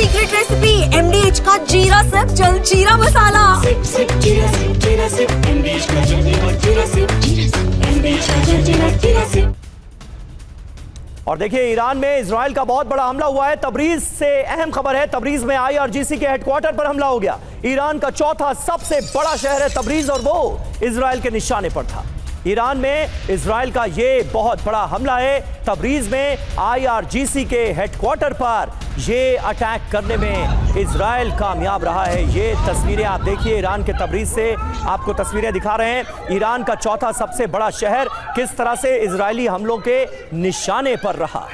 Secret recipe MDH का जीरा SIP जल जीरा मसाला। सिप सिप जीरा सिप MDH का जल जीरा सिप MDH का जल जीरा सिप। और देखिए ईरान में इजराइल का बहुत बड़ा हमला हुआ है। तबरीज से अहम खबर है, तबरीज में IRGC के हेडक्वार्टर पर हमला हो गया। ईरान का चौथा सबसे बड़ा शहर है तबरीज और वो इजराइल के निशाने पर था। ईरान में इजराइल का ये बहुत बड़ा हमला है। तबरीज में IRGC के हेडक्वार्टर पर ये अटैक करने में इजराइल कामयाब रहा है। ये तस्वीरें आप देखिए ईरान के तबरीज से आपको तस्वीरें दिखा रहे हैं। ईरान का चौथा सबसे बड़ा शहर किस तरह से इजरायली हमलों के निशाने पर रहा।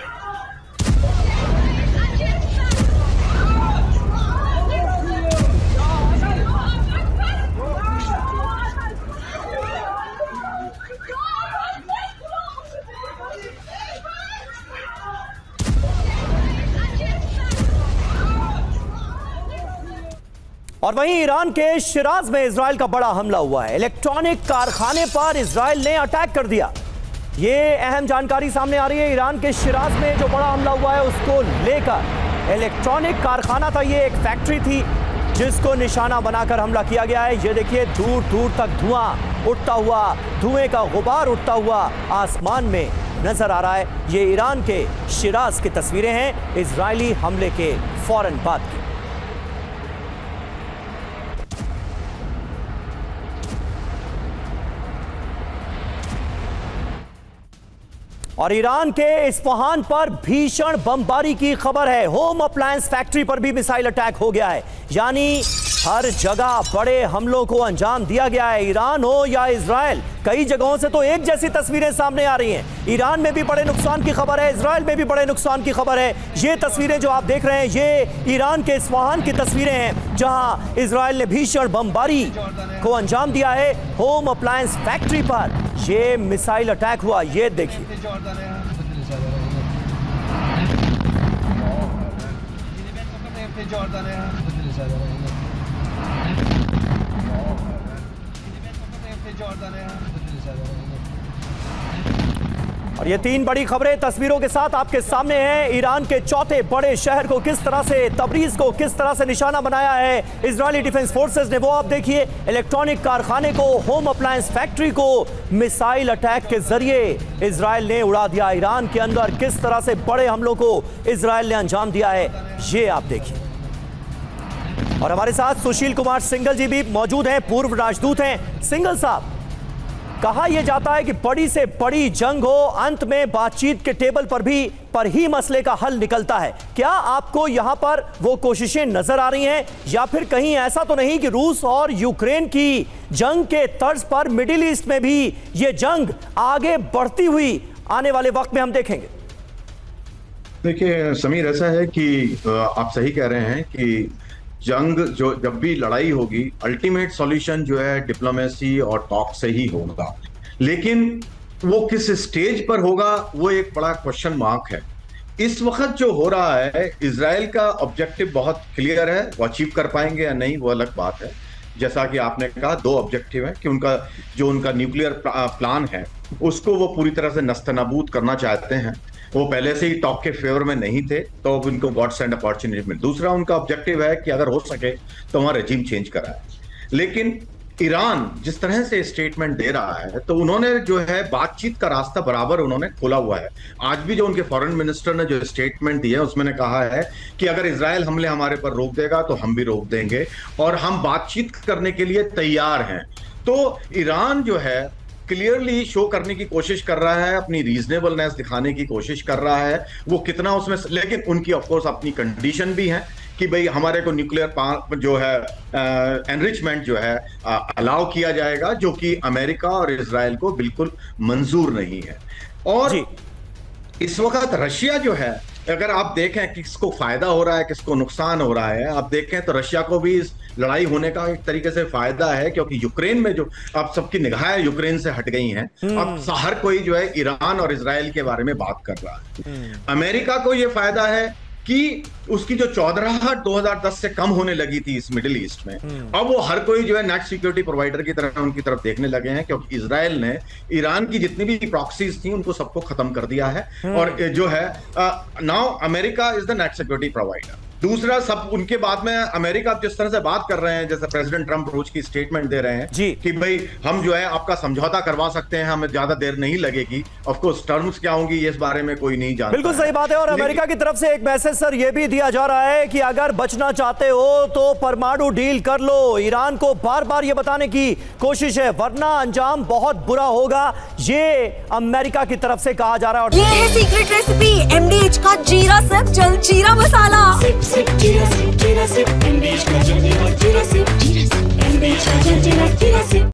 और वहीं ईरान के शिराज में इजराइल का बड़ा हमला हुआ है। इलेक्ट्रॉनिक कारखाने पर इजराइल ने अटैक कर दिया। ये अहम जानकारी सामने आ रही है। ईरान के शिराज में जो बड़ा हमला हुआ है उसको लेकर इलेक्ट्रॉनिक कारखाना था, ये एक फैक्ट्री थी जिसको निशाना बनाकर हमला किया गया है। ये देखिए दूर दूर तक धुआं उठता हुआ, धुएं का गुबार उठता हुआ आसमान में नजर आ रहा है। ये ईरान के शिराज की तस्वीरें हैं इजरायली हमले के फौरन बाद की। और ईरान के इस्फहान पर भीषण बमबारी की खबर है। होम अप्लायंस फैक्ट्री पर भी मिसाइल अटैक हो गया है। यानी हर जगह बड़े हमलों को अंजाम दिया गया है। ईरान हो या इजराइल, कई जगहों से तो एक जैसी तस्वीरें सामने आ रही हैं। ईरान में भी बड़े नुकसान की खबर है, इजराइल में भी बड़े नुकसान की खबर है। ये तस्वीरें जो आप देख रहे हैं ये ईरान के इस्फहान की तस्वीरें हैं जहां इजराइल ने भीषण बमबारी को अंजाम दिया है। होम अप्लायंस फैक्ट्री पर ये मिसाइल अटैक हुआ, ये देखिए। और ये तीन बड़ी खबरें तस्वीरों के साथ आपके सामने हैं। ईरान के चौथे बड़े शहर को किस तरह से, तबरीज को किस तरह से निशाना बनाया है इजरायली डिफेंस फोर्सेस ने, वो आप देखिए। इलेक्ट्रॉनिक कारखाने को, होम अप्लायंस फैक्ट्री को मिसाइल अटैक के जरिए इजराइल ने उड़ा दिया। ईरान के अंदर किस तरह से बड़े हमलों को इजराइल ने अंजाम दिया है ये आप देखिए। और हमारे साथ सुशील कुमार सिंघल जी भी मौजूद हैं, पूर्व राजदूत हैं। सिंघल साहब, कहा यह जाता है कि बड़ी से बड़ी जंग हो, अंत में बातचीत के टेबल पर ही मसले का हल निकलता है। क्या आपको यहां पर वो कोशिशें नजर आ रही हैं, या फिर कहीं ऐसा तो नहीं कि रूस और यूक्रेन की जंग के तर्ज पर मिडिल ईस्ट में भी ये जंग आगे बढ़ती हुई आने वाले वक्त में हम देखेंगे? देखिए समीर, ऐसा है कि आप सही कह रहे हैं कि जंग जो जब भी लड़ाई होगी अल्टीमेट सॉल्यूशन जो है डिप्लोमेसी और टॉक से ही होगा, लेकिन वो किस स्टेज पर होगा वो एक बड़ा क्वेश्चन मार्क है। इस वक्त जो हो रहा है, इजराइल का ऑब्जेक्टिव बहुत क्लियर है, वो अचीव कर पाएंगे या नहीं वो अलग बात है। जैसा कि आपने कहा, दो ऑब्जेक्टिव है कि उनका न्यूक्लियर प्लान है उसको वो पूरी तरह से नस्तनाबूद करना चाहते हैं। वो पहले से ही टॉक के फेवर में नहीं थे, तो अब उनको गॉड सेंड अपॉर्चुनिटी मिली। दूसरा उनका ऑब्जेक्टिव है कि अगर हो सके तो वहां रेजिम चेंज कराए। लेकिन ईरान जिस तरह से स्टेटमेंट दे रहा है, तो उन्होंने जो है बातचीत का रास्ता बराबर उन्होंने खोला हुआ है। आज भी जो उनके फॉरेन मिनिस्टर ने जो स्टेटमेंट दी है उसमें कहा है कि अगर इजराइल हमले हमारे पर रोक देगा तो हम भी रोक देंगे और हम बातचीत करने के लिए तैयार हैं। तो ईरान जो है क्लियरली शो करने की कोशिश कर रहा है, अपनी रीजनेबलनेस दिखाने की कोशिश कर रहा है। वो कितना उसमें, लेकिन उनकी ऑफकोर्स अपनी कंडीशन भी है कि भाई हमारे को न्यूक्लियर जो है एनरिचमेंट जो है अलाउ किया जाएगा, जो कि अमेरिका और इजराइल को बिल्कुल मंजूर नहीं है। और इस वक्त रशिया जो है, अगर आप देखें किसको फायदा हो रहा है किसको नुकसान हो रहा है, आप देखें तो रशिया को भी इस लड़ाई होने का एक तरीके से फायदा है, क्योंकि यूक्रेन में जो अब सबकी निगाहें यूक्रेन से हट गई हैं। अब हर कोई जो है ईरान और इजराइल के बारे में बात कर रहा है। अमेरिका को यह फायदा है कि उसकी जो चौधराहट 2010 से कम होने लगी थी इस मिडिल ईस्ट में, अब वो हर कोई जो है नेट सिक्योरिटी प्रोवाइडर की तरह उनकी तरफ देखने लगे हैं, क्योंकि इजराइल ने ईरान की जितनी भी प्रॉक्सीज थी उनको सबको खत्म कर दिया है। और जो है now America is the net security provider. दूसरा, सब उनके बाद में अमेरिका जिस तरह से बात कर रहे हैं, जैसे प्रेसिडेंट ट्रंप रोज की स्टेटमेंट दे रहे हैं जी कि भाई हम जो है आपका समझौता करवा सकते हैं, हमें ज्यादा देर नहीं लगेगी। ऑफ कोर्स टर्म्स क्या होंगी इस बारे में कोई नहीं जानता। बिल्कुल सही बात है। और अमेरिका की तरफ से एक मैसेज सर ये भी दिया जा रहा है कि अगर बचना चाहते हो तो परमाणु डील कर लो। ईरान को बार बार ये बताने की कोशिश है, वरना अंजाम बहुत बुरा होगा, ये अमेरिका की तरफ से कहा जा रहा है। ये है सीक्रेट रेसिपी MDH का जीरा सिर्फ जलजीरा मसाला। Sip, sip, जीरा सिप, MDH